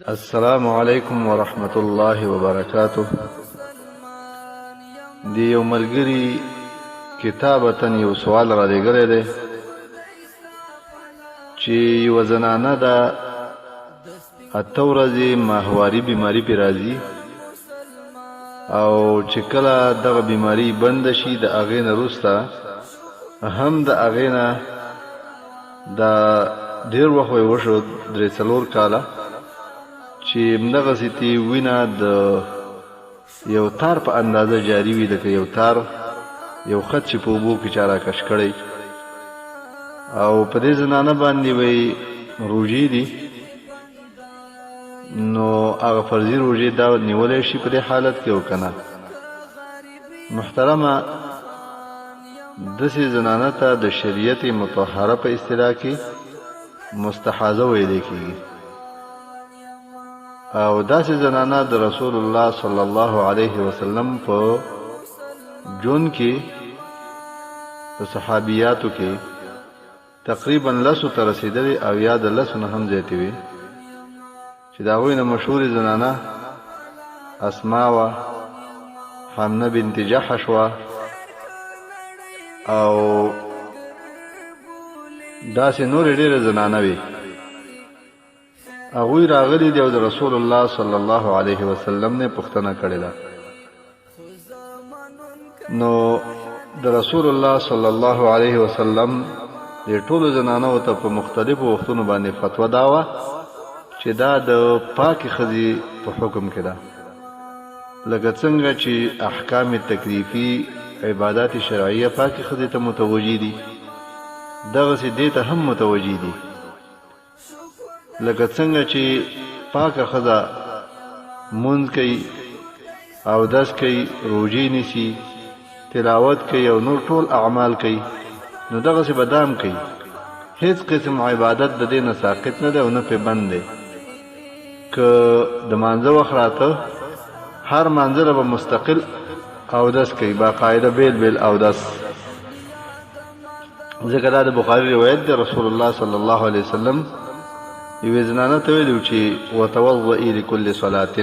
السلام علیکم ورحمت الله وبرکاته. دی یو ملګری کتابتن یو سوال را لګره دی چې یو زنانه ده اته ورځې ماهواري بیماری پې راځي او چې کله دغه بیماری بند شي د هغې نه وروسته هم د هغې نه دا ډېر وخت وشو 3-4 کاله چې همدغسې تې وینه د یو تار په اندازه جاري وي، لکه یو تار یو خط چې په اوبو کې چا راکش کړی. او په دې زنانه باندې وایي روژې دي، نو هغه فرضي روژې دا نیولی شي په دې حالت کې او که نه. محترمه، داسې زنانه ته د شریعت مطهره په اصطلاح کې مستحاضه ویلی کېږي او داسې زنانه د رسول الله صلی الله علیه وسلم په جون کې په صحابیاتو کې تقریبا 10 ته رسېدلې او یا د 10 نه هم زیاتې وي چې د هغوی نه مشهورې زنانه اسما وه، حمنه بنت جحش وه او داسې نورې ډېرې زنانه وي. هغوی راغلي دي او د رسول الله صلی الله علیه وسلم نه پوښتنه کړې ده. نو د رسول الله صلی الله علیه وسلم د ټولو زنانو ته په مختلفو وختونو باندې فتوا دا وه چې دا د پاکې ښځې په حکم کې ده، لکه څنګه چې احکام تکلیفي عبادات شرعیه پاکې ښځې ته متوجه دي، دغسې دې ته هم متوجه دي. لکه څنګه چې پاکه ښځه مونځ کوي، اودس کوي، روژې نیسي، تلاوت کوي او نور ټول اعمال کوي، نو دغسې به دا هم کوي. هیڅ قسم عبادت د دې نه ساقط نه دی او نه پې بند دی. که د مانځه وخت راته هر مانځه به مستقل اودس کوي، باقاعده بیل بیل اودس. ځکه دا د بخاري روایت دی، رسول الله صلی الله علیه وسلم یوې زنانه ته ویلي چې وتوضئي لکل صلات،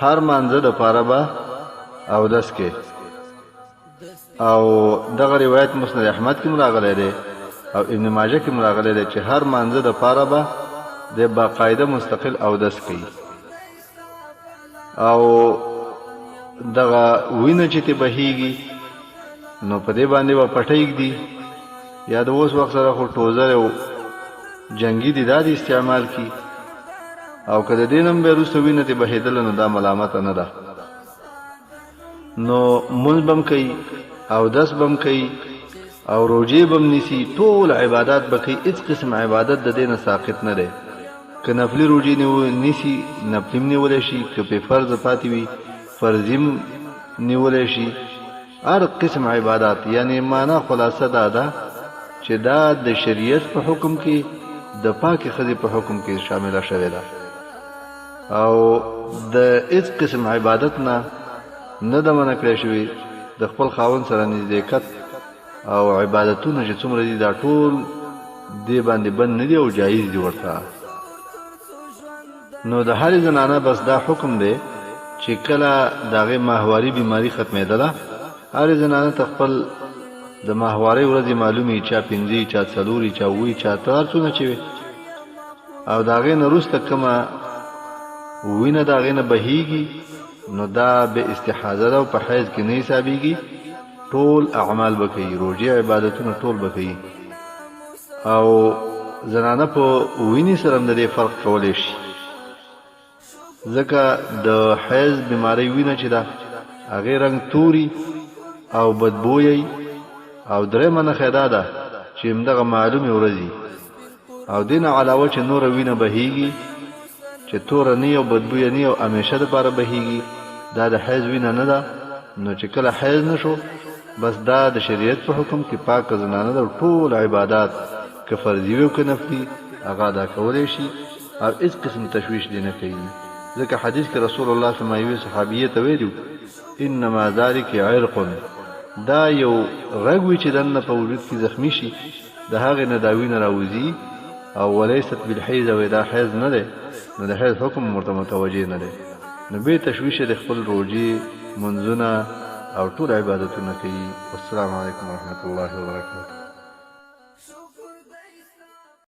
هر مانځه دپاره به اودس کې. او دغه روایت مسند احمد کې راغلی دی او ابن ماجه کې راغلی دی چې هر مانځه دپاره به د باقاعده مستقل اودس کوي. او دغه وینه چې ته بهیږي نو په دې باندې به پټۍ ږدي، یا د اوس وخت سره خو ټوزر او جنگي دي دا دي استعمال کی، او که د دې نه به وروسته وینه ترې بهېدله نو دا ملامته نه ده. نو مونځ به م کوي، اودس به م کوي او روژې به م نیسي، ټول عبادات به کوي. هېڅ قسم عبادت د دې نه ساقط نه دی. که نفلي روژې نیسي نفلي م نیولی شي، که پې فرض پاتې وي فرضي م نیولی شي. هر قسم عبادات، یعنی معنا خلاصه دا ده چې دا د شریعت په حکم کې د پاکې ښځې په حکم کې شامله شوې ده او د هېڅ قسم عبادت نه ده منع کړی شوي. د خپل خاوند سره نزدېکت او عبادتونه چې څومره دي دا ټول دې باندې بند نه دي او جایز دي ورته. نو د هرې زنانه بس دا حکم دی چې کله د هغې ماهواري بیماري ختمېدله، هرې زنانه ته خپل د ماهوارۍ ورځې معلومې، چا 5، چا 4، چا 7، چا 8، هر څونه چې وي. او د هغې نه وروسته کومه وینه د هغې نه بهیږي نو دا به استحاضه ده او په حیض کې نه حسابېږي. ټول اعمال به کوي، روژې عبادتونه ټول به کوي. او زنانه په وینې سره هم د دې فرق کولی شي، ځکه د حیض بیمارۍ وینه چې ده هغې رنګ توري او بدبویی. او درېیمه نښه دا ده چې همدغه معلومې ورځي او دې نه علاوه چې نوره وینه بهیږي چې توره نه او بدبویه نه او همیشه دپاره بهیږي، دا د حیض وینه نه ده. نو چې کله حیض نه شو بس دا د شریعت په حکم کې پاکه زنانه ده. ټول عبادات که فرضي وي او که نفلي هغه ادا کولی شي او هېڅ قسم تشویش دې نه کوي. ځکه حدیث کې رسول الله فرمایي صحابیې ته ویلي انما ذلک عرق، دا یو رګ وي چې دننه په وجود کې زخمي شي، د هغې نه دا وینه راوځي او ولیست بالحیض، او دا حیض نه دی. نو د حیض حکم ورته متوجه نه دی، نو به تشویش د خپل روزي منځونه او ټول عبادتونه کوي. والسلام علیکم ورحمت الله وبرکاته.